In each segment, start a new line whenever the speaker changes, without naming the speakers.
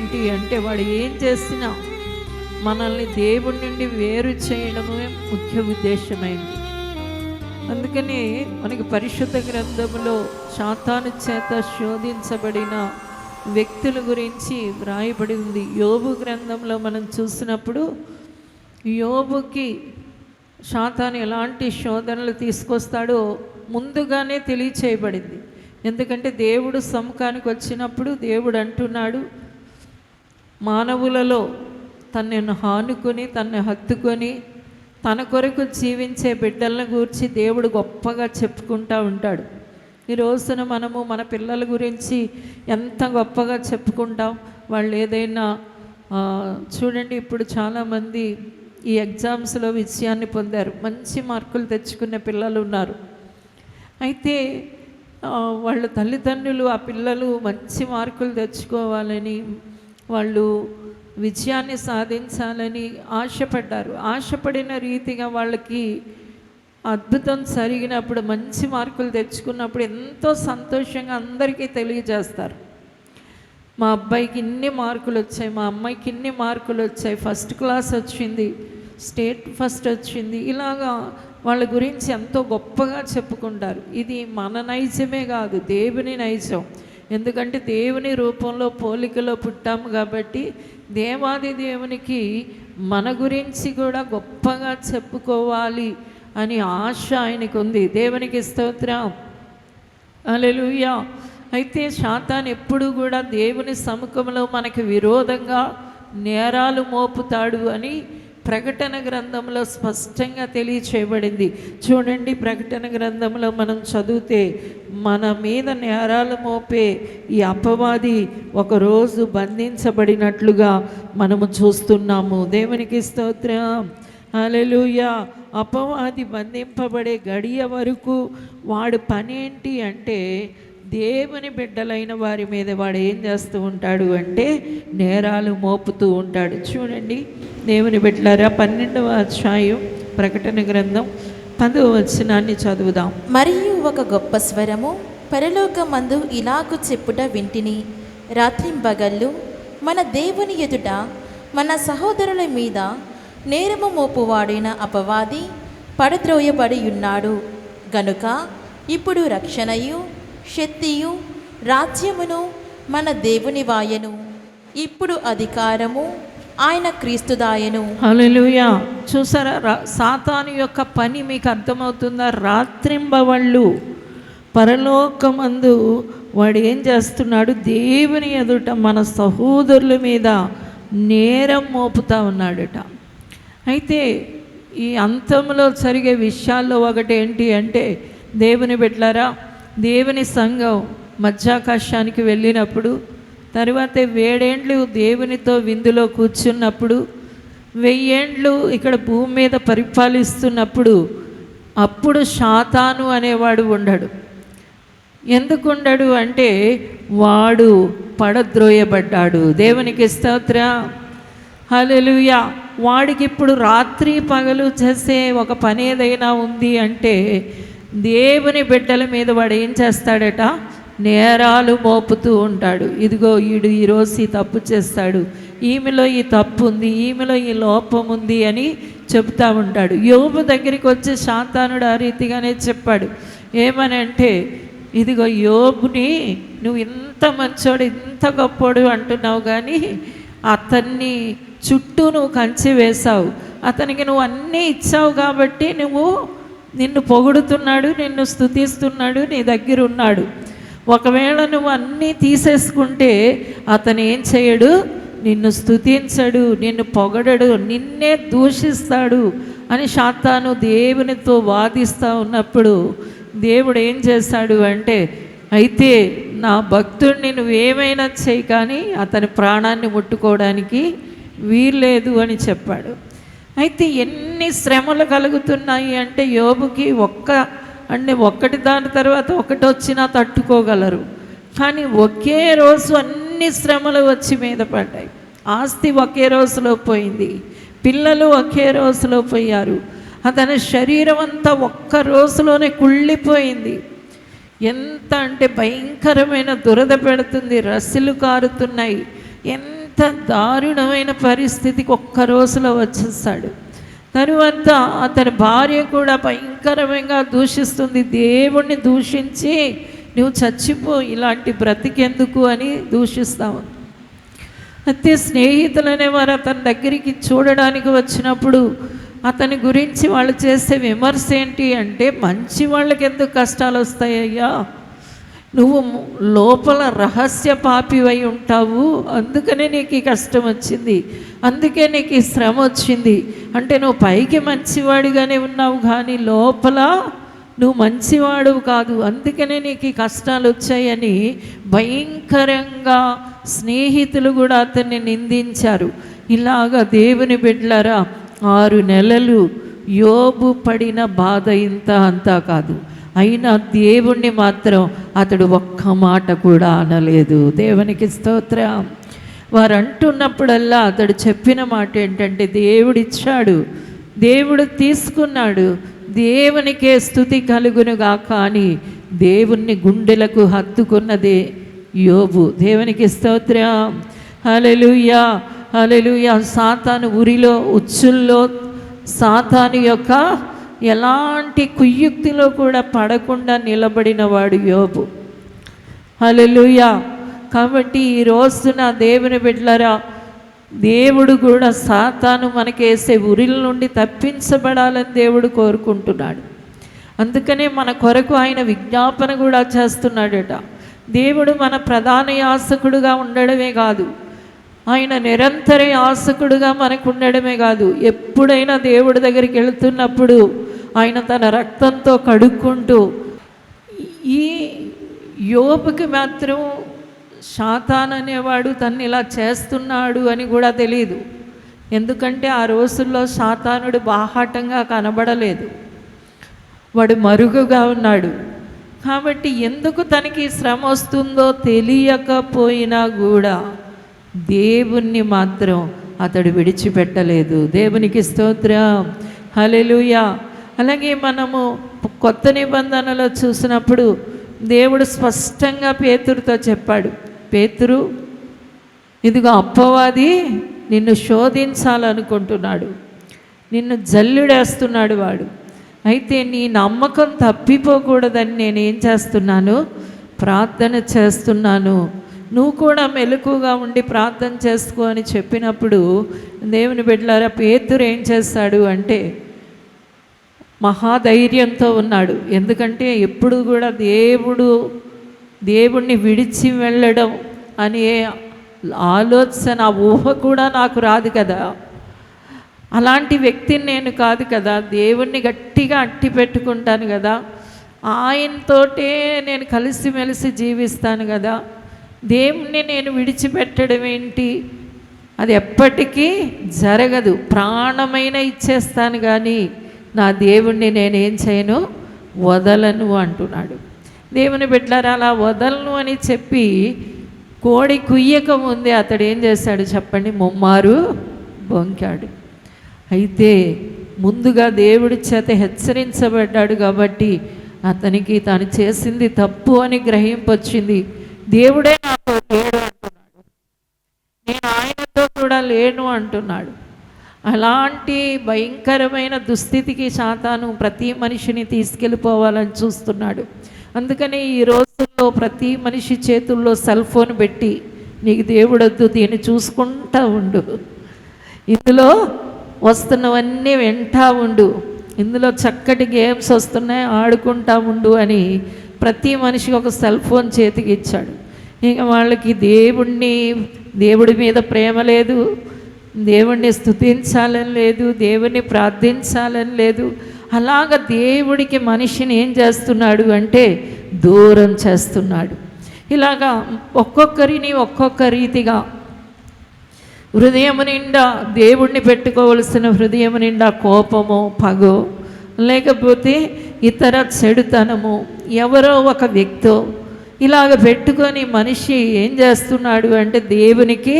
ఏంటి అంటే వాడు ఏం చేసినా మనల్ని దేవుడి నుండి వేరు చేయడమే ముఖ్య ఉద్దేశమైంది. అందుకని మనకి పరిశుద్ధ గ్రంథంలో సాతాను చేత శోధించబడిన వ్యక్తుల గురించి వ్రాయబడి ఉంది. యోబు గ్రంథంలో మనం చూసినప్పుడు యోబుకి సాతాను ఎలాంటి శోధనలు తీసుకొస్తాడో ముందుగానే తెలియచేయబడింది. ఎందుకంటే దేవుడు సముఖానికి వచ్చినప్పుడు దేవుడు అంటున్నాడు, మానవులలో తనను హానుకొని తనను హత్తుకొని తన కొరకు జీవించే బిడ్డలను గురించి దేవుడు గొప్పగా చెప్పుకుంటూ ఉంటాడు. ఈ రోజున మనము మన పిల్లల గురించి ఎంత గొప్పగా చెప్పుకుంటాం. వాళ్ళు ఏదైనా చూడండి, ఇప్పుడు చాలామంది ఈ ఎగ్జామ్స్లో విజయాన్ని పొందారు, మంచి మార్కులు తెచ్చుకునే పిల్లలు ఉన్నారు. అయితే వాళ్ళ తల్లిదండ్రులు ఆ పిల్లలు మంచి మార్కులు తెచ్చుకోవాలని, వాళ్ళు విజయాన్ని సాధించాలని ఆశపడ్డారు. ఆశపడిన రీతిగా వాళ్ళకి అద్భుతం జరిగినప్పుడు, మంచి మార్కులు తెచ్చుకున్నప్పుడు ఎంతో సంతోషంగా అందరికీ తెలియజేస్తారు. మా అబ్బాయికి ఇన్ని మార్కులు వచ్చాయి, మా అమ్మాయికి ఇన్ని మార్కులు వచ్చాయి, ఫస్ట్ క్లాస్ వచ్చింది, స్టేట్ ఫస్ట్ వచ్చింది, ఇలాగా వాళ్ళ గురించి ఎంతో గొప్పగా చెప్పుకుంటారు. ఇది మన నైజమే కాదు, దేవుని నైజం. ఎందుకంటే దేవుని రూపంలో పోలికలో పుట్టాము కాబట్టి దేవాది దేవునికి మన గురించి కూడా గొప్పగా చెప్పుకోవాలి అని ఆశ ఆయనకు ఉంది. దేవునికి స్తోత్రం, హల్లెలూయా. అయితే సాతాను ఎప్పుడు కూడా దేవుని సముఖంలో మనకి విరోధంగా నేరాలు మోపుతాడు అని ప్రకటన గ్రంథంలో స్పష్టంగా తెలియచేయబడింది. చూడండి, ప్రకటన గ్రంథంలో మనం చదివితే మన మీద నేరాలు మోపే ఈ అపవాది ఒకరోజు బంధించబడినట్లుగా మనము చూస్తున్నాము. దేవునికి స్తోత్రం, హల్లెలూయా. అపవాది బంధింపబడే గడియ వరకు వాడు పని ఏంటి అంటే దేవుని బిడ్డలైన వారి మీద వాడు ఏం చేస్తూ ఉంటాడు అంటే నేరాలు మోపుతూ ఉంటాడు. చూడండి దేవుని బిడ్డలారా, 12వ అధ్యాయం ప్రకటన గ్రంథం 10వ వచనాన్ని చదువుదాం.
మరియు ఒక గొప్ప స్వరము పరలోకమందు ఇలాగు చెప్పుట వింటిని, రాత్రింబగళ్ళు మన దేవుని ఎదుట మన సహోదరుల మీద నేరము మోపువాడైన అపవాది పడద్రోయబడి ఉన్నాడు గనుక ఇప్పుడు రక్షణయు శక్తియు రాజ్యమును మన దేవుని వాయను, ఇప్పుడు అధికారము ఆయన క్రీస్తుదాయను.
హల్లెలూయా. చూసారా, సాతాను యొక్క పని మీకు అర్థమవుతుందా? రాత్రింబవళ్ళు పరలోకమందు వాడు ఏం చేస్తున్నాడు? దేవుని ఎదుట మన సహోదరుల మీద నేరం మోపుతా ఉన్నాడట. అయితే ఈ అంతంలో జరిగే విషయాల్లో ఒకటి ఏంటి అంటే, దేవుని బిడ్డలారా, దేవుని సంఘం మధ్యాకాశానికి వెళ్ళినప్పుడు, తర్వాత 7 ఏండ్లు దేవునితో విందులో కూర్చున్నప్పుడు, 1000 ఏండ్లు ఇక్కడ భూమి మీద పరిపాలిస్తున్నప్పుడు, అప్పుడు సాతాను అనేవాడు ఉండడు. ఎందుకు ఉండడు అంటే వాడు పడద్రోయబడ్డాడు. దేవునికి స్తోత్రం, హల్లెలూయా. వాడికి ఇప్పుడు రాత్రి పగలు చేసే ఒక పని ఏదైనా ఉంది అంటే దేవుని బిడ్డల మీద వాడు ఏం చేస్తాడట? నేరాలు మోపుతూ ఉంటాడు. ఇదిగో ఈడు ఈరోజు ఈ తప్పు చేస్తాడు, ఈమెలో ఈ తప్పు ఉంది, ఈమెలో ఈ లోపం ఉంది అని చెప్తా ఉంటాడు. యోబు దగ్గరికి వచ్చి సాతానుడు ఆ రీతిగానే చెప్పాడు. ఏమని అంటే, ఇదిగో యోబుని నువ్వు ఇంత మంచోడు, ఇంత గొప్పోడు అంటున్నావు, కానీ అతన్ని చుట్టూ నువ్వు కంచి వేశావు, అతనికి నువ్వు అన్నీ ఇచ్చావు కాబట్టి నిన్ను పొగుడుతున్నాడు, నిన్ను స్తుతిస్తున్నాడు, నీ దగ్గర ఉన్నాడు. ఒకవేళ నువ్వు అన్నీ తీసేసుకుంటే అతను ఏం చేయడు? నిన్ను స్తుతించడు, నిన్ను పొగడడు, నిన్నే దూషిస్తాడు అని సాతాను దేవునితో వాదిస్తూ ఉన్నప్పుడు దేవుడు ఏం చేశాడు అంటే, అయితే నా భక్తుడిని నువ్వేమైనా చేయి, కానీ అతని ప్రాణాన్ని ముట్టుకోవడానికి వీల్లేదు అని చెప్పాడు. అయితే ఎన్ని శ్రమలు కలుగుతున్నాయి అంటే యోబుకి ఒక్కటి దాని తర్వాత ఒకటి వచ్చినా తట్టుకోగలరు, కానీ ఒకే రోజు అన్ని శ్రమలు వచ్చి మీద పడ్డాయి. ఆస్తి ఒకే రోజులో పోయింది, పిల్లలు ఒకే రోజులో పోయారు, అతని శరీరం అంతా ఒక్క రోజులోనే కుళ్ళిపోయింది. ఎంత అంటే భయంకరమైన దురద పెడుతుంది, రస్సులు కారుతున్నాయి, ఎంత దారుణమైన పరిస్థితికి ఒక్క రోజులో వచ్చేస్తాడు. తరువాత అతని భార్య కూడా భయంకరంగా దూషిస్తుంది. దేవుణ్ణి దూషించి నువ్వు చచ్చిపో, ఇలాంటి బ్రతికెందుకు అని దూషిస్తావు. అయితే స్నేహితులనే వారు అతని దగ్గరికి చూడడానికి వచ్చినప్పుడు అతని గురించి వాళ్ళు చేసే విమర్శ ఏంటి అంటే, మంచి వాళ్ళకి ఎందుకు కష్టాలు వస్తాయ్యా, నువ్వు లోపల రహస్య పాపివై ఉంటావు, అందుకనే నీకు ఈ కష్టం వచ్చింది, అందుకే నీకు ఈ శ్రమ వచ్చింది. అంటే నువ్వు పైకి మంచివాడిగానే ఉన్నావు కానీ లోపల నువ్వు మంచివాడు కాదు, అందుకనే నీకు ఈ కష్టాలు వచ్చాయని భయంకరంగా స్నేహితులు కూడా అతన్ని నిందించారు. ఇలాగా దేవుని బిడ్డలారా 6 నెలలు యోబు పడిన బాధ ఇంత అంతా కాదు. అయినా దేవుణ్ణి మాత్రం అతడు ఒక్క మాట కూడా అనలేదు. దేవునికి స్తోత్రం. వారు అంటున్నప్పుడల్లా అతడు చెప్పిన మాట ఏంటంటే, దేవుడిచ్చాడు, దేవుడు తీసుకున్నాడు, దేవునికే స్తుతి కలుగునుగా. కానీ దేవుణ్ణి గుండెలకు హత్తుకున్నదే యోబు. దేవునికి స్తోత్రం. హల్లెలూయా, హల్లెలూయా. సాతాను ఉరిలో, ఉచ్చుల్లో, సాతాను యొక్క ఎలాంటి కుయుక్తిలో కూడా పడకుండా నిలబడిన వాడు యోబు. హల్లెలూయా. కాబట్టి ఈ రోజున దేవుని బిడ్డలారా, దేవుడు కూడా సాతాను మనకేసే ఉరిల నుండి తప్పించబడాలని దేవుడు కోరుకుంటున్నాడు. అందుకనే మన కొరకు ఆయన విజ్ఞాపన కూడా చేస్తున్నాడట. దేవుడు మన ప్రధాన యాజకుడుగా ఉండడమే కాదు, ఆయన నిరంతర యాజకుడుగా మనకు ఉండడమే కాదు, ఎప్పుడైనా దేవుడి దగ్గరికి వెళుతున్నప్పుడు ఆయన తన రక్తంతో కడుక్కుంటూ. ఈ యోబుకి మాత్రం సాతాను అనేవాడు తన్ని ఇలా చేస్తున్నాడు అని కూడా తెలియదు. ఎందుకంటే ఆ రోజుల్లో సాతానుడు బాహాటంగా కనబడలేదు, వాడు మరుగుగా ఉన్నాడు. కాబట్టి ఎందుకు తనకి శ్రమ వస్తుందో తెలియకపోయినా కూడా దేవుణ్ణి మాత్రం అతడు విడిచిపెట్టలేదు. దేవునికి స్తోత్రం. హల్లెలూయా. అలాగే మనము కొత్త నిబంధనలో చూసినప్పుడు దేవుడు స్పష్టంగా పేతురుతో చెప్పాడు, పేతురు, ఇదిగో అప్పవాది నిన్ను శోధించాలనుకుంటున్నాడు, నిన్ను జల్లుడేస్తున్నాడు వాడు. అయితే నీ నమ్మకం తప్పిపోకూడదని నేనేం చేస్తున్నాను, ప్రార్థన చేస్తున్నాను, నువ్వు కూడా మెలకుగా ఉండి ప్రార్థన చేసుకో అని చెప్పినప్పుడు దేవుని బిడ్డలారా, పేతురు ఏం చేస్తాడు అంటే మహాధైర్యంతో ఉన్నాడు. ఎందుకంటే ఎప్పుడు కూడా దేవుణ్ణి విడిచి వెళ్ళడం అనే ఆలోచన, ఊహ కూడా నాకు రాదు కదా, అలాంటి వ్యక్తిని నేను కాదు కదా, దేవుణ్ణి గట్టిగా అట్టి పెట్టుకుంటాను కదా, ఆయనతోటే నేను కలిసిమెలిసి జీవిస్తాను కదా, దేవుణ్ణి నేను విడిచిపెట్టడం ఏంటి, అది ఎప్పటికీ జరగదు, ప్రాణమైన ఇచ్చేస్తాను కానీ నా దేవుణ్ణి నేనేం చేయను, వదలను అంటున్నాడు. దేవుని బిడ్డలారా, అలా వదలను అని చెప్పి కోడి కుయ్యక ముందే అతడు ఏం చేశాడు చెప్పండి, ముమ్మారు బొంకాడు. అయితే ముందుగా దేవుడి చేత హెచ్చరించబడ్డాడు కాబట్టి అతనికి తాను చేసింది తప్పు అని గ్రహింపొచ్చింది. దేవుడే నాతో లేడు అంటున్నాడు, నేను ఆయనతో కూడా లేను అంటున్నాడు. అలాంటి భయంకరమైన దుస్థితికి సాతాను ప్రతి మనిషిని తీసుకెళ్ళిపోవాలని చూస్తున్నాడు. అందుకని ఈ రోజుల్లో ప్రతి మనిషి చేతుల్లో సెల్ ఫోన్ పెట్టి, నీకు దేవుడొద్దు, దీన్ని చూసుకుంటా ఉండు, ఇందులో వస్తున్నవన్నీ వింటా ఉండు, ఇందులో చక్కటి గేమ్స్ వస్తున్నాయి ఆడుకుంటా ఉండు అని ప్రతి మనిషికి ఒక సెల్ ఫోన్ చేతికి ఇచ్చాడు. ఇక వాళ్ళకి దేవుడి మీద ప్రేమ లేదు, దేవుణ్ణి స్తుతించాలని లేదు, దేవుణ్ణి ప్రార్థించాలని లేదు. అలాగ దేవుడికి మనిషిని ఏం చేస్తున్నాడు అంటే దూరం చేస్తున్నాడు. ఇలాగా ఒక్కొక్కరిని ఒక్కొక్క రీతిగా హృదయం నిండా దేవుణ్ణి పెట్టుకోవలసిన హృదయం నిండా కోపము, పగో, లేకపోతే ఇతర చెడుతనము, ఎవరో ఒక వ్యక్తో ఇలాగ పెట్టుకొని మనిషి ఏం చేస్తున్నాడు అంటే దేవునికి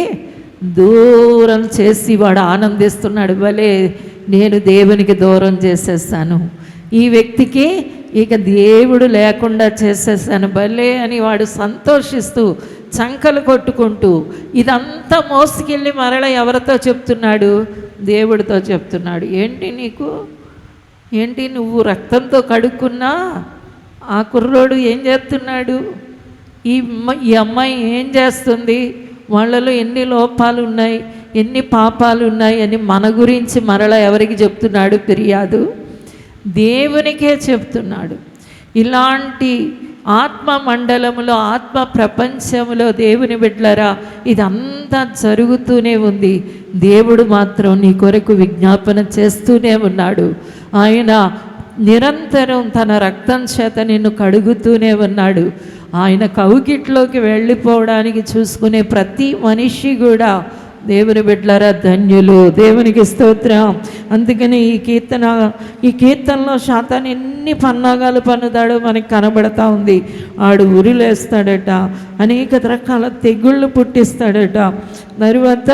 దూరం చేసి వాడు ఆనందిస్తున్నాడు. భలే, నేను దేవునికి దూరం చేసేసాను, ఈ వ్యక్తికి ఇక దేవుడు లేకుండా చేసేసాను భలే అని వాడు సంతోషిస్తూ చంకలు కొట్టుకుంటూ ఇదంతా మోసుకెళ్ళి మరల ఎవరితో చెప్తున్నాడు? దేవుడితో చెప్తున్నాడు. ఏంటి నువ్వు రక్తంతో కడుక్కున్నా ఆ కుర్రోడు ఏం చేస్తున్నాడు? ఈ అమ్మాయి ఏం చేస్తుంది? వాళ్ళలో ఎన్ని లోపాలు ఉన్నాయి, ఎన్ని పాపాలు ఉన్నాయి అని మన గురించి మరలా ఎవరికి చెప్తున్నాడు? ఫిర్యాదు దేవునికే చెప్తున్నాడు. ఇలాంటి ఆత్మ మండలములో, ఆత్మ ప్రపంచంలో దేవుని బిడ్డలారా ఇదంతా జరుగుతూనే ఉంది. దేవుడు మాత్రం నీ కొరకు విజ్ఞాపన చేస్తూనే ఉన్నాడు. ఆయన నిరంతరం తన రక్తం చేత నిన్ను కడుగుతూనే ఉన్నాడు. ఆయన కౌగిట్లోకి వెళ్ళిపోవడానికి చూసుకునే ప్రతి మనిషి కూడా దేవుని బిడ్డలారా ధన్యులు. దేవునికి స్తోత్రం. అందుకని ఈ కీర్తనలో శాతాన్ని ఎన్ని పన్నాగాలు పన్నుతాడో మనకి కనబడతా ఉంది. ఆడు ఉరిలేస్తాడట, అనేక రకాల తెగుళ్ళు పుట్టిస్తాడట, తరువాత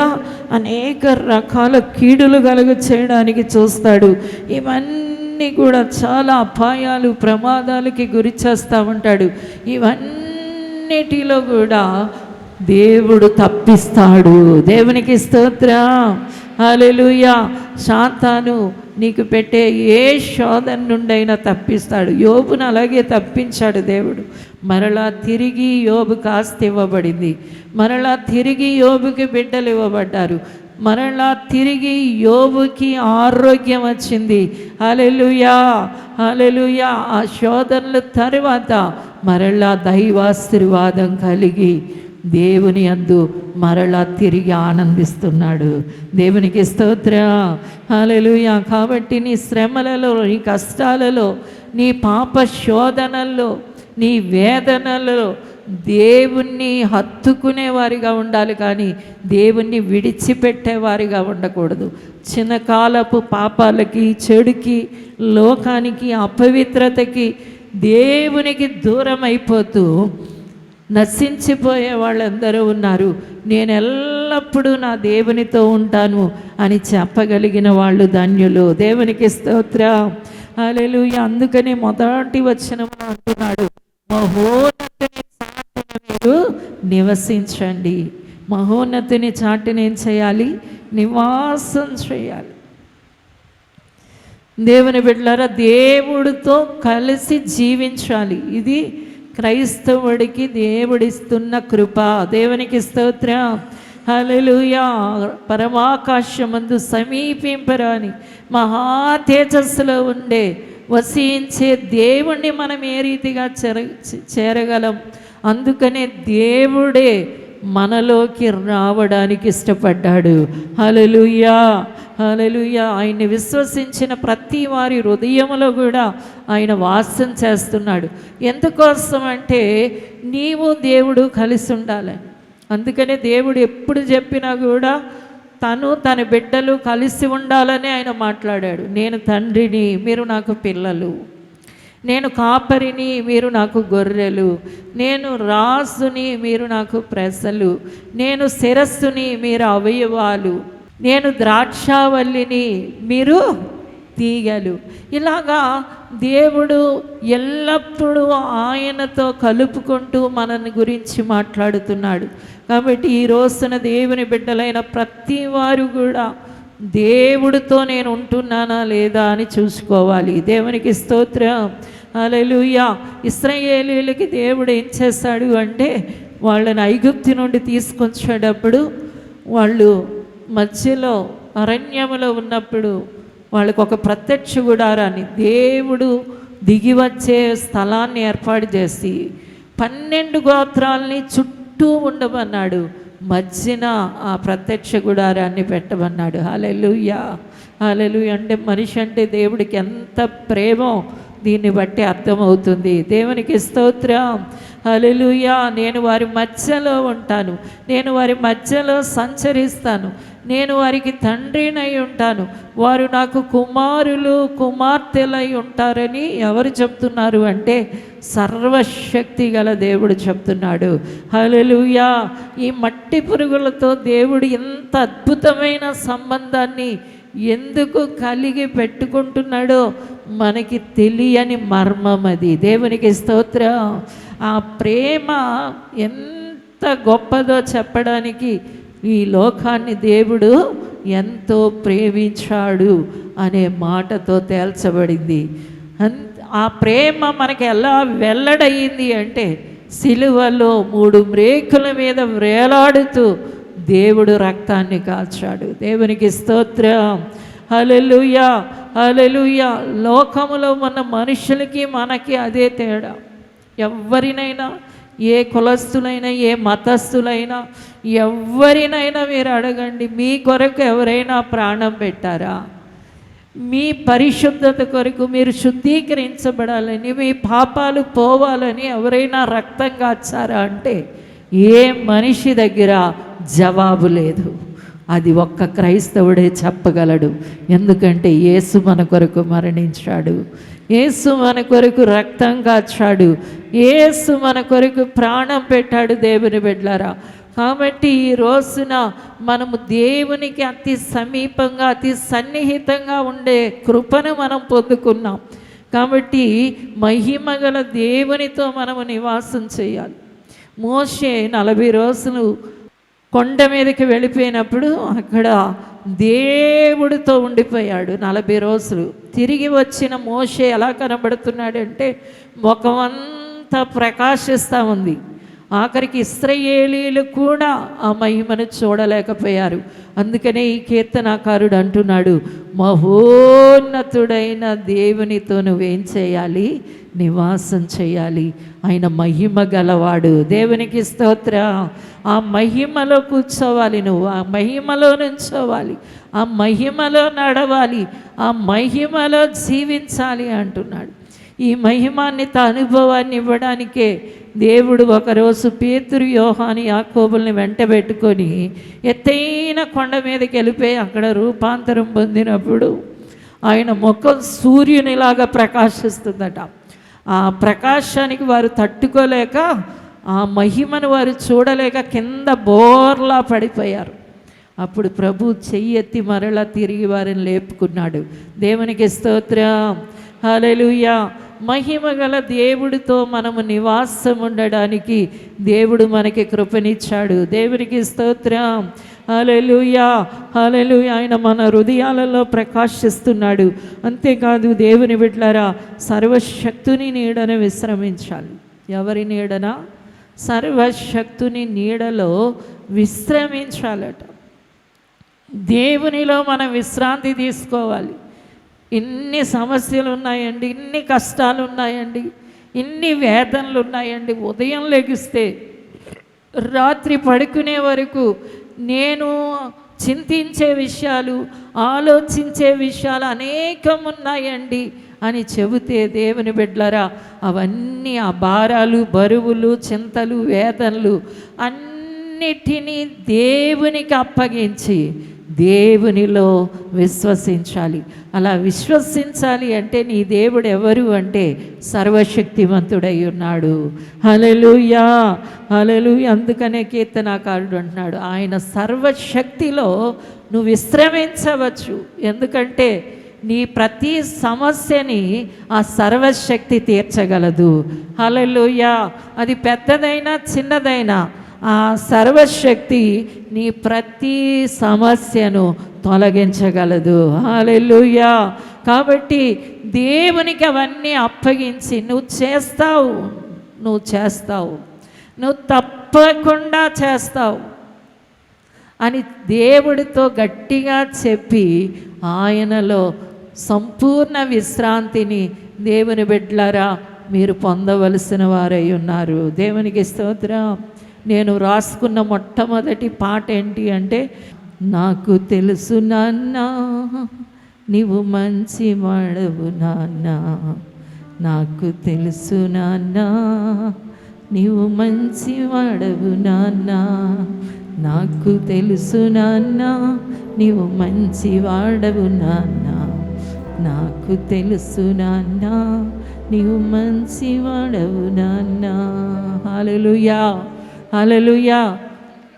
అనేక రకాల కీడులు కలుగ చేయడానికి చూస్తాడు. ఇవన్నీ కూడా చాలా అపాయాలు, ప్రమాదాలకి గురి చేస్తూ ఉంటాడు. ఇవన్నిటిలో కూడా దేవుడు తప్పిస్తాడు. దేవునికి స్తోత్రం. హల్లెలూయా. సాతాను నీకు పెట్టే ఏ శోధన నుండైనా తప్పిస్తాడు. యోబును అలాగే తప్పించాడు దేవుడు. మరలా తిరిగి యోబుకు ఆస్తి ఇవ్వబడింది. మరలా తిరిగి యోబుకి బిడ్డలు ఇవ్వబడ్డారు. మరలా తిరిగి యోబుకి ఆరోగ్యం వచ్చింది. హల్లెలూయా, హల్లెలూయా. ఆ శోధనల తరువాత మరలా దైవాశీర్వాదం కలిగి దేవుని యందు మరలా తిరిగి ఆనందిస్తున్నాడు. దేవునికి స్తోత్రం. హల్లెలూయా. కాబట్టి నీ శ్రమలలో, నీ కష్టాలలో, నీ పాప శోధనల్లో, నీ వేదనలలో దేవుణ్ణి హత్తుకునేవారిగా ఉండాలి, కానీ దేవుణ్ణి విడిచిపెట్టేవారిగా ఉండకూడదు. చిన్నకాలపు పాపాలకి, చెడుకి, లోకానికి, అపవిత్రతకి, దేవునికి దూరం అయిపోతూ నశించిపోయే వాళ్ళందరూ ఉన్నారు. నేను ఎల్లప్పుడూ నా దేవునితో ఉంటాను అని చెప్పగలిగిన వాళ్ళు ధన్యులు. దేవునికి స్తోత్రం. హల్లెలూయా. అందుకని మొదటి వచనంలో అంటున్నాడు, మహోన్నతుని చాటున మీరు నివసించండి. మహోన్నతుని చాటుని ఏం చేయాలి? నివాసం చేయాలి. దేవుని బిడ్డలారా దేవుడితో కలిసి జీవించాలి. ఇది క్రైస్తవుడికి దేవుడిస్తున్న కృప. దేవునికి స్తోత్రం. హల్లెలూయా. పరమాకాశమందు సమీపింపరాని మహా తేజస్సులో ఉండే వసించే దేవుణ్ణి మనం ఏ రీతిగా చేరగలం? అందుకనే దేవుడే మనలోకి రావడానికి ఇష్టపడ్డాడు. హల్లెలూయా, హల్లెలూయా. ఆయన్ని విశ్వసించిన ప్రతి వారి హృదయంలో కూడా ఆయన వాసం చేస్తున్నాడు. ఎందుకోసం అంటే నీవు దేవుడు కలిసి ఉండాలని. అందుకనే దేవుడు ఎప్పుడు చెప్పినా కూడా తన బిడ్డలు కలిసి ఉండాలని ఆయన మాట్లాడాడు. నేను తండ్రిని, మీరు నాకు పిల్లలు. నేను కాపరిని, మీరు నాకు గొర్రెలు. నేను రాసుని, మీరు నాకు ప్రజలు. నేను శిరస్సుని, మీరు అవయవాలు. నేను ద్రాక్షావల్లిని, మీరు తీగలు. ఇలాగా దేవుడు ఎల్లప్పుడూ ఆయనతో కలుపుకుంటూ మనని గురించి మాట్లాడుతున్నాడు. కాబట్టి ఈ రోజున దేవుని బిడ్డలైన ప్రతి వారు కూడా దేవుడితో నేను ఉంటున్నానా లేదా అని చూసుకోవాలి. దేవునికి స్తోత్రం. హల్లెలూయా. ఇశ్రాయేలీయులకి దేవుడు ఏం చేశాడు అంటే వాళ్ళని ఐగుప్తు నుండి తీసుకొచ్చేటప్పుడు వాళ్ళు మధ్యలో అరణ్యములో ఉన్నప్పుడు వాళ్ళకు ఒక ప్రత్యక్ష గుడారాన్ని దేవుడు దిగి వచ్చే స్థలాన్ని ఏర్పాటు చేసి 12 గోత్రాలని చుట్టూ ఉండమన్నాడు. మధ్యన ఆ ప్రత్యక్ష గుడారాన్ని పెట్టమన్నాడు. హల్లెలూయా, హల్లెలూయా. అంటే మనిషి అంటే దేవుడికి ఎంత ప్రేమో దీన్ని బట్టి అర్థమవుతుంది. దేవునికి స్తోత్రం. హల్లెలూయా. నేను వారి మధ్యలో ఉంటాను, నేను వారి మధ్యలో సంచరిస్తాను, నేను వారికి తండ్రినై ఉంటాను, వారు నాకు కుమారులు కుమార్తెలై ఉంటారని ఎవరు చెప్తున్నారు అంటే సర్వశక్తి గల దేవుడు చెప్తున్నాడు. హల్లెలూయా. ఈ మట్టి పురుగులతో దేవుడు ఎంత అద్భుతమైన సంబంధాన్ని ఎందుకు కలిగి పెట్టుకుంటున్నాడో మనకి తెలియని మర్మం అది. దేవునికి స్తోత్రం. ఆ ప్రేమ ఎంత ఎంత గొప్పదో చెప్పడానికి ఈ లోకాన్ని దేవుడు ఎంతో ప్రేమించాడు అనే మాటతో తేల్చబడింది. ఆ ప్రేమ మనకి ఎలా వెల్లడయింది అంటే సిలువలో 3 మ్రేకుల మీద వేలాడుతూ దేవుడు రక్తాన్ని కాల్చాడు. దేవునికి స్తోత్రం. హల్లెలూయా, హల్లెలూయా. లోకములో ఉన్న మనుషులకి మనకి అదే తేడా. ఎవరినైనా, ఏ కులస్తులైనా, ఏ మతస్థులైనా, ఎవరినైనా మీరు అడగండి, మీ కొరకు ఎవరైనా ప్రాణం పెట్టారా? మీ పరిశుద్ధత కొరకు మీరు శుద్ధీకరించబడాలని, మీ పాపాలు పోవాలని ఎవరైనా రక్తం కాచారా అంటే ఏ మనిషి దగ్గర జవాబు లేదు. అది ఒక్క క్రైస్తవుడే చెప్పగలడు. ఎందుకంటే యేసు మన కొరకు మరణించాడు, యేసు మన కొరకు రక్తం కాచాడు, యేసు మన కొరకు ప్రాణం పెట్టాడు. దేవుని బిడ్డలారా, కాబట్టి ఈ రోజున మనము దేవునికి అతి సమీపంగా, అతి సన్నిహితంగా ఉండే కృపను మనం పొందుకున్నాం. కాబట్టి మహిమగల దేవునితో మనము నివాసం చేయాలి. మోషే 40 రోజులు కొండ మీదకి వెళ్ళిపోయినప్పుడు అక్కడ దేవుడితో ఉండిపోయాడు 40 రోజులు. తిరిగి వచ్చిన మోషే ఎలా కనబడుతున్నాడంటే ముఖమంతా ప్రకాశిస్తూ ఉంది. ఆఖరికి ఇశ్రాయేలీయులు కూడా ఆ మహిమను చూడలేకపోయారు. అందుకనే ఈ కీర్తనాకారుడు అంటున్నాడు, మహోన్నతుడైన దేవునితో నువ్వేం చేయాలి? నివాసం చేయాలి. ఆయన మహిమ గలవాడు. దేవునికి స్తోత్రం. ఆ మహిమలో కూర్చోవాలి, నువ్వు ఆ మహిమలో నుంచోవాలి, ఆ మహిమలో నడవాలి, ఆ మహిమలో జీవించాలి అంటున్నాడు. ఈ మహిమాన్విత అనుభవాన్ని ఇవ్వడానికే దేవుడు ఒకరోజు పేతురు, యోహాను, యాకోబుల్ని వెంటబెట్టుకొని ఎత్తైన కొండ మీదకి వెళ్ళిపోయి అక్కడ రూపాంతరం పొందినప్పుడు ఆయన ముఖం సూర్యునిలాగా ప్రకాశిస్తుందట. ఆ ప్రకాశానికి వారు తట్టుకోలేక, ఆ మహిమను వారు చూడలేక కింద బోర్లా పడిపోయారు. అప్పుడు ప్రభు చెయ్యెత్తి మరలా తిరిగి వారిని లేపుకున్నాడు. దేవునికి స్తోత్రం. హల్లెలూయా. మహిమగల దేవుడితో మనము నివాసం ఉండడానికి దేవుడు మనకి కృపనిచ్చాడు. దేవునికి స్తోత్రం. హల్లెలూయా, హల్లెలూయా. ఆయన మన హృదయాలలో ప్రకాశిస్తున్నాడు. అంతేకాదు దేవుని బిడ్డలారా, సర్వశక్తుని నీడన విశ్రమించాలి. ఎవరి నీడన? సర్వశక్తుని నీడలో విశ్రమించాలట. దేవునిలో మనం విశ్రాంతి తీసుకోవాలి. ఇన్ని సమస్యలు ఉన్నాయండి, ఇన్ని కష్టాలు ఉన్నాయండి, ఇన్ని వేదనలు ఉన్నాయండి. ఉదయం లెగిస్తే రాత్రి పడుకునే వరకు నేను చింతించే విషయాలు, ఆలోచించే విషయాలు అనేకం ఉన్నాయండి అని చెబితే దేవుని బిడ్డలారా, అవన్నీ ఆ భారాలు, బరువులు, చింతలు, వేదనలు అన్నిటినీ దేవునికి అప్పగించి దేవునిలో విశ్వసించాలి. అలా విశ్వసించాలి అంటే నీ దేవుడు ఎవరు అంటే సర్వశక్తివంతుడై ఉన్నాడు. హల్లెలూయా, హల్లెలూయా. అందుకనే కీర్తనాకారుడు అంటున్నాడు, ఆయన సర్వశక్తిలో నువ్వు విశ్రమించవచ్చు. ఎందుకంటే నీ ప్రతి సమస్యని ఆ సర్వశక్తి తీర్చగలదు. హల్లెలూయా. అది పెద్దదైనా చిన్నదైనా ఆ సర్వశక్తి నీ ప్రతి సమస్యను తొలగించగలదు. హల్లెలూయా. కాబట్టి దేవునికి అవన్నీ అప్పగించి నువ్వు చేస్తావు, నువ్వు తప్పకుండా చేస్తావు అని దేవుడితో గట్టిగా చెప్పి ఆయనలో సంపూర్ణ విశ్రాంతిని దేవుని బిడ్డలారా మీరు పొందవలసిన వారై ఉన్నారు. దేవునికి స్తోత్రం. నేను రాసుకున్న మొట్టమొదటి పాట ఏంటి అంటే, నాకు తెలుసు నాన్న నీవు మంచి వాడవు నాన్న, నాకు తెలుసు నాన్న నీవు మంచి వాడవు నాన్న, నాకు తెలుసు నాన్న నీవు మంచి వాడవు నాన్న, నాకు తెలుసు నాన్న నీవు మంచి వాడవు నాన్న. హల్లెలూయా, హల్లెలూయా.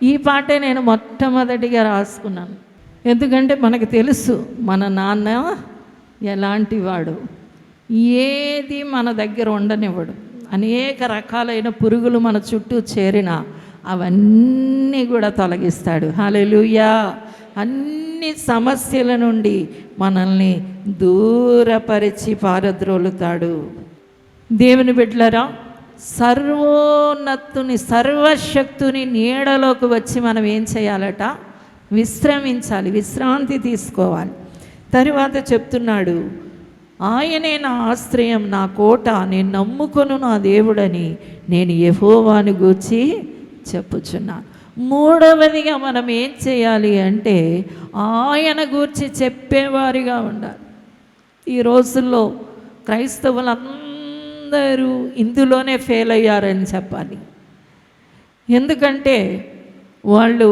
ఈ పాటే నేను మొట్టమొదటిగా రాసుకున్నాను. ఎందుకంటే మనకు తెలుసు మన నాన్న ఎలాంటి వాడు, ఏది మన దగ్గర ఉండనివ్వడు. అనేక రకాలైన పురుగులు మన చుట్టూ చేరిన అవన్నీ కూడా తొలగిస్తాడు. హల్లెలూయా. అన్ని సమస్యల నుండి మనల్ని దూరపరిచి పారద్రోలుతాడు. దేవుని బిడ్డలారా, సర్వోన్నతుని సర్వశక్తుని నీడలోకి వచ్చి మనం ఏం చేయాలట? విశ్రమించాలి, విశ్రాంతి తీసుకోవాలి. తరువాత చెప్తున్నాడు, ఆయనే నా ఆశ్రయం, నా కోట, నేను నమ్ముకొను నా దేవుడని నేను యెహోవాను గూర్చి చెప్పుచున్నాను. మూడవదిగా మనం ఏం చేయాలి అంటే ఆయన గూర్చి చెప్పేవారిగా ఉండాలి. ఈ రోజుల్లో క్రైస్తవులందరూ ఇందులోనే ఫెయిల్ అయ్యారని చెప్పాలి. ఎందుకంటే వాళ్ళు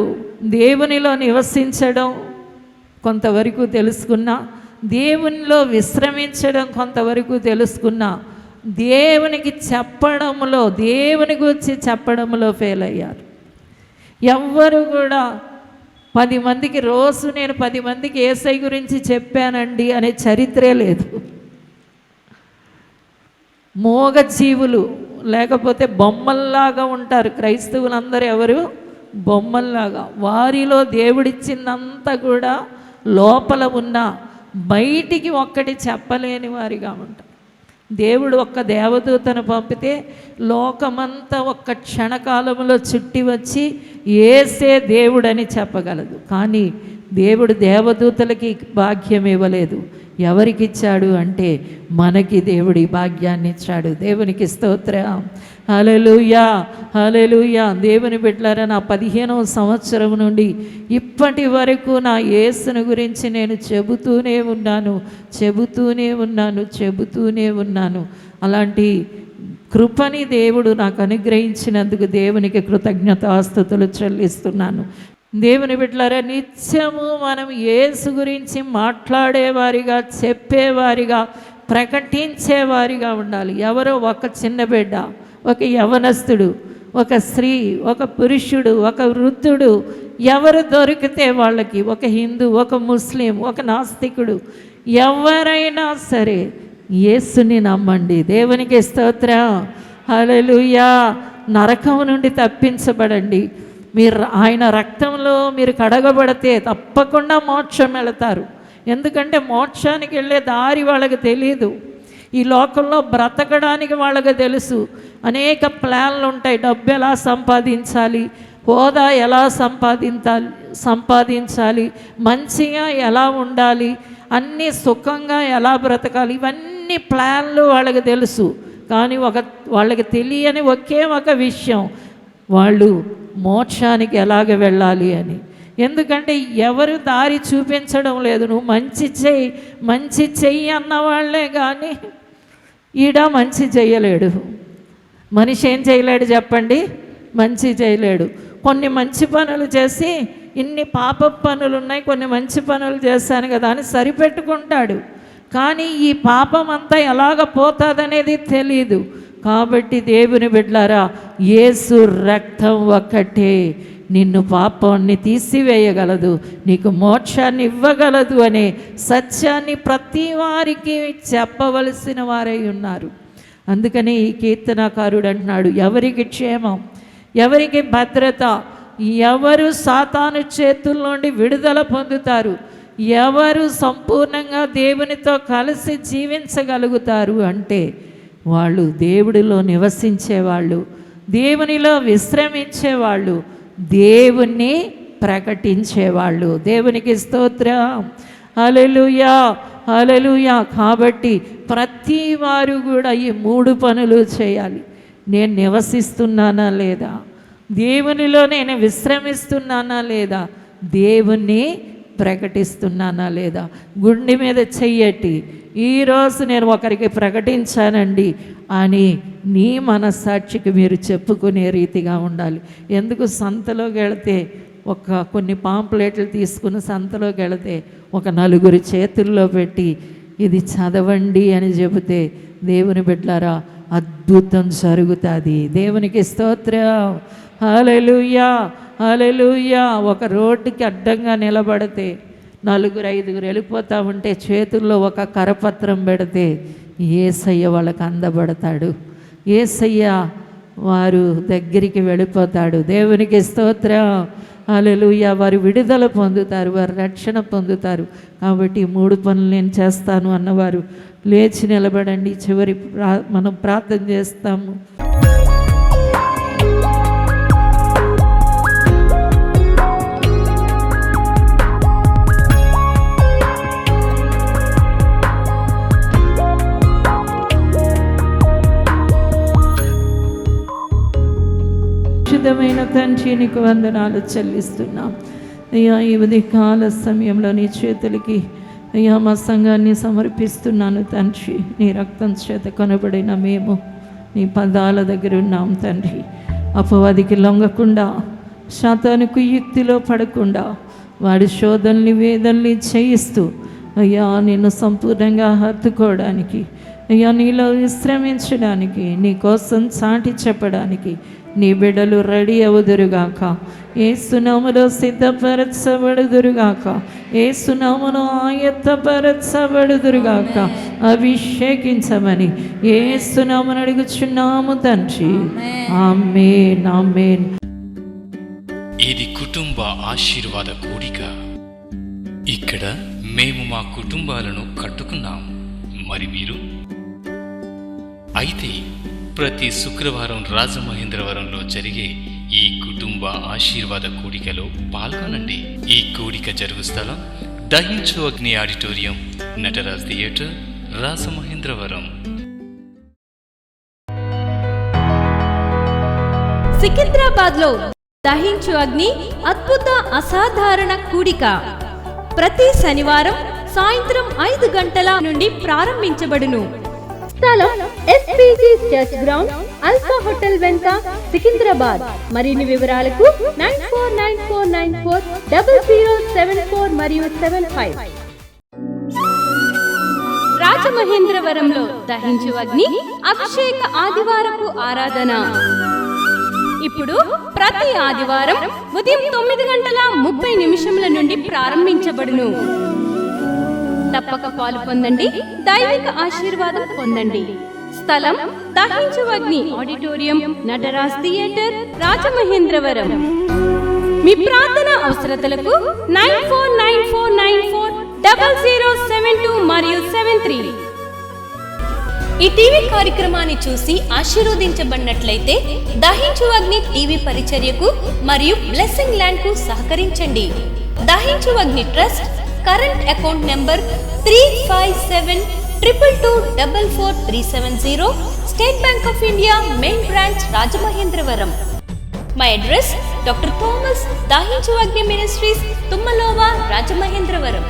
దేవునిలో నివసించడం కొంతవరకు తెలుసుకున్నా, దేవునిలో విశ్రమించడం కొంతవరకు తెలుసుకున్నా, దేవునికి చెప్పడంలో, దేవుని గురించి చెప్పడంలో ఫెయిల్ అయ్యారు. ఎవ్వరు కూడా 10 మందికి రోజు నేను 10 మందికి యేసయ్య గురించి చెప్పానండి అనే చరిత్రే లేదు. మోగ జీవులు, లేకపోతే బొమ్మల్లాగా ఉంటారు క్రైస్తవులందరూ. ఎవరు? బొమ్మల్లాగా. వారిలో దేవుడిచ్చిందంతా కూడా లోపల ఉన్న బయటికి ఒక్కటి చెప్పలేని వారిగా ఉంటారు. దేవుడు ఒక్క దేవదూతను పంపితే లోకమంతా ఒక్క క్షణకాలంలో చుట్టి వచ్చి యేసే దేవుడని చెప్పగలదు. కానీ దేవుడు దేవదూతలకి భాగ్యం ఇవ్వలేదు. ఎవరికి ఇచ్చాడు అంటే మనకి దేవుడి భాగ్యాన్ని ఇచ్చాడు. దేవునికి స్తోత్రం. హల్లెలూయా, హల్లెలూయా. దేవుని బిడ్డలారా, నా 15వ సంవత్సరం నుండి ఇప్పటి వరకు నా యేసుని గురించి నేను చెబుతూనే ఉన్నాను. అలాంటి కృపని దేవుడు నాకు అనుగ్రహించినందుకు దేవునికి కృతజ్ఞతాస్తుతులు చెల్లిస్తున్నాను. దేవుని బిడ్డలారా, నిత్యము మనం యేసు గురించి మాట్లాడేవారిగా, చెప్పేవారిగా, ప్రకటించేవారిగా ఉండాలి. ఎవరో ఒక చిన్న బిడ్డ, ఒక యవనస్తుడు, ఒక స్త్రీ, ఒక పురుషుడు, ఒక వృద్ధుడు, ఎవరు దొరికితే వాళ్ళకి, ఒక హిందూ, ఒక ముస్లిం, ఒక నాస్తికుడు, ఎవరైనా సరే యేసుని నమ్మండి. దేవునికి స్తోత్రం. హల్లెలూయా. నరకం నుండి తప్పించబడండి. మీరు ఆయన రక్తంలో మీరు కడగబడితే తప్పకుండా మోక్షం వెళతారు. ఎందుకంటే మోక్షానికి వెళ్ళే దారి వాళ్ళకి తెలియదు. ఈ లోకంలో బ్రతకడానికి వాళ్ళకి తెలుసు. అనేక ప్లాన్లు ఉంటాయి. డబ్బు ఎలా సంపాదించాలి, హోదా ఎలా సంపాదించాలి, మంచిగా ఎలా ఉండాలి, అన్నీ సుఖంగా ఎలా బ్రతకాలి, ఇవన్నీ ప్లాన్లు వాళ్ళకి తెలుసు. కానీ వాళ్ళకి తెలియని ఒకే ఒక విషయం, వాళ్ళు మోక్షానికి ఎలాగ వెళ్ళాలి అని. ఎందుకంటే ఎవరు దారి చూపించడం లేదు. నువ్వు మంచి చెయ్యి అన్నవాళ్లే కానీ ఈడ మంచి చేయలేడు. మనిషి ఏం చేయలేడు చెప్పండి? మంచి చేయలేడు. కొన్ని మంచి పనులు చేసి ఇన్ని పాప పనులు ఉన్నాయి, కొన్ని మంచి పనులు చేశాను కదా అని సరిపెట్టుకుంటాడు. కానీ ఈ పాపం అంతా ఎలాగ పోతుందనేది తెలీదు. కాబట్టి దేవుని బిడ్డలారా, యేసు రక్తం ఒక్కటే నిన్ను పాపాన్ని తీసివేయగలదు, నీకు మోక్షాన్ని ఇవ్వగలదు అనే సత్యాన్ని ప్రతి వారికి చెప్పవలసిన వారై ఉన్నారు. అందుకని ఈ కీర్తనకారుడు అంటున్నాడు, ఎవరికి క్షేమం, ఎవరికి భద్రత, ఎవరు సాతాను చేతుల నుండి విడుదల పొందుతారు, ఎవరు సంపూర్ణంగా దేవునితో కలిసి జీవించగలుగుతారు అంటే వాళ్ళు దేవుడిలో నివసించేవాళ్ళు, దేవునిలో విశ్రమించేవాళ్ళు, దేవుణ్ణి ప్రకటించేవాళ్ళు. దేవునికి స్తోత్రం. హల్లెలూయా, హల్లెలూయా. కాబట్టి ప్రతి వారు కూడా ఈ 3 పనులు చేయాలి. నేను నివసిస్తున్నానా లేదా, దేవునిలో నేను విశ్రమిస్తున్నానా లేదా, దేవుణ్ణి ప్రకటిస్తున్నానా లేదా. గుండె మీద చెయ్యట్టి ఈరోజు నేను ఒకరికి ప్రకటించానండి అని నీ మనస్సాక్షికి మీరు చెప్పుకునే రీతిగా ఉండాలి. ఎందుకు సంతలోకి వెళితే కొన్ని పాంప్లెట్లు తీసుకుని సంతలోకి వెళితే ఒక 4 చేతుల్లో పెట్టి ఇది చదవండి అని చెబితే దేవుని బిడ్డలారా అద్భుతం జరుగుతుంది. దేవునికి స్తోత్రం. హల్లెలూయా, హల్లెలూయా. ఒక రోడ్డుకి అడ్డంగా నిలబడితే 4-5 వెళ్ళిపోతూ ఉంటే చేతుల్లో ఒక కరపత్రం పెడితే యేసయ్య వాళ్ళకి అందబడతాడు. యేసయ్య వారు దగ్గరికి వెళ్ళిపోతాడు. దేవునికి స్తోత్రం, హల్లెలూయా. వారు విడుదల పొందుతారు, వారు రక్షణ పొందుతారు. కాబట్టి 3 పనులు నేను చేస్తాను అన్నవారు లేచి నిలబడండి. చివరి మనం ప్రార్థన చేస్తాము. పరిశుద్ధమైన తండ్రి, నీకు వందనాలు చెల్లిస్తున్నాం అయ్యా. ఈ ఉదయకాల సమయంలో నీ చేతులకి అయ్యా మా సంఘాన్ని సమర్పిస్తున్నాను తండ్రి. నీ రక్తం చేత కొనబడిన మేము నీ పదాల దగ్గర ఉన్నాం తండ్రి. అపవాదికి లొంగకుండా, శాతానికి యుక్తిలో పడకుండా, వాడి శోధనని వేదనని చేయిస్తూ అయ్యా నిన్ను సంపూర్ణంగా హత్తుకోవడానికి, అయ్యా నీలో విశ్రమించడానికి, నీ కోసం చాటి చెప్పడానికి నీ బిడ్డలు రెడీ అవుదురుగాక. యేసునామములో సిద్ధపరచబడుదురుగాక. యేసునామములో ఆయత్తపరచబడుదురుగాక. అభిషేకించమని యేసునామమున అడుగుచున్నాము తండ్రి. ఆమేన్, ఆమేన్.
ఇది కుటుంబ ఆశీర్వాద కూడిక. ఇక్కడ మేము మా కుటుంబాలను కట్టుకున్నాం. మరి మీరు? అయితే ప్రతి శుక్రవారం రాజమహేంద్రవరంలో జరిగే ఈ కుటుంబ ఆశీర్వాద కూడికలో పాల్గొనండి. ఈ కూడిక జరుగు స్థలం దహించు అగ్ని ఆడిటోరియం, నటరాజ్ థియేటర్, రాజమహేంద్రవరం.
సికింద్రాబాద్లో దహించు అగ్ని అద్భుత అసాధారణ కూడిక ప్రతి శనివారం సాయంత్రం 5 గంటల నుండి ప్రారంభించబడును. స్థలం SPG church ground, alpha hotel వెనుక, సికింద్రాబాద్. మరిన్ని వివరాలకు 9494940074 మరియు 75. రాజమహేంద్రవరంలో దహించు అగ్ని అభిషేక ఆదివారపు ఆరాధన ఇప్పుడు ప్రతి ఆదివారం ఉదయం 9:30 నుండి ప్రారంభించబడును. తప్పక పాలు పొందండి, దైవిక ఆశీర్వాదం పొందండి. స్థలం దహించు అగ్ని ఆడిటోరియం, నటరాజ్ థియేటర్, రాజమహేంద్రవరం. మీ ప్రార్థన అవసరతలకు 9494940072 మరియు 73. ఈ టీవీ కార్యక్రమాన్ని చూసి ఆశీర్వదించబడినట్లయితే దహించు అగ్ని టీవీ పరిచర్యకు మరియు బ్లెస్సింగ్ ల్యాండ్ కు సహకరించండి. Dahinchu Agni trust current account number 357222444370, state bank of India main branch, Rajamahendravaram. My address doctor Thomas Dahinchu Agni ministries, తుమ్మలోవా, Rajamahendravaram.